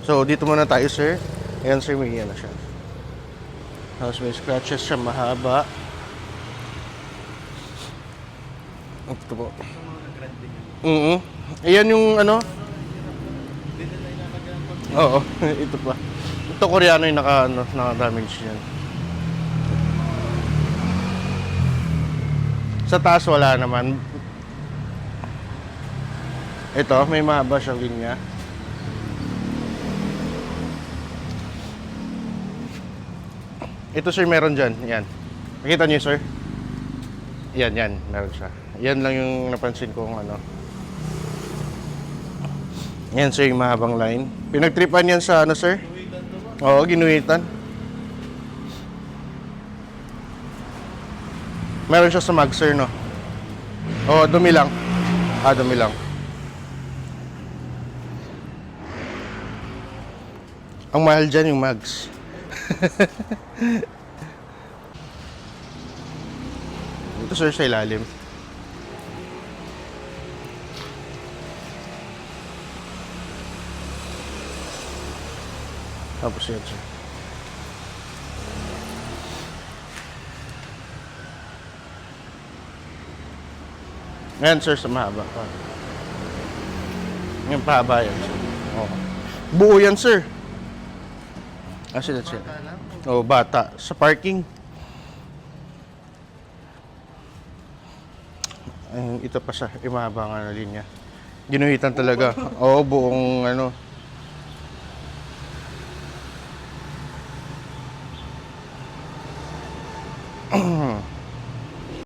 So, dito muna tayo, sir. Ayan, sir, may yan na siya. Tapos may scratches siya, mahaba. Ito po. Ayan yung ano? Oo, ito pa. Ito Koreano yung naka-damage yan. Sa taas wala naman. Ito, may mahaba siyang linya. Ito sir, meron dyan. Yan. Nakita niyo sir? Yan, meron siya. Yan lang yung napansin kong ano. Yan sir, yung mahabang line. Pinagtripan yan sa ano sir? Oo, ginuhitan. Meron siya sa mag sir, no? Oo, dumi lang. Dumi lang. Ang mahal dyan yung mags. Ito sir sa ilalim. Tapos yan sir. Ngayon sir sa mahaba pa. Yung pahaba yan sir. Oo. Buo yan sir. Kasi that's it. Oh, bata. Sa parking. Ito pa sa imahaba nga na linya. Ginuhitan talaga. Oo, buong ano.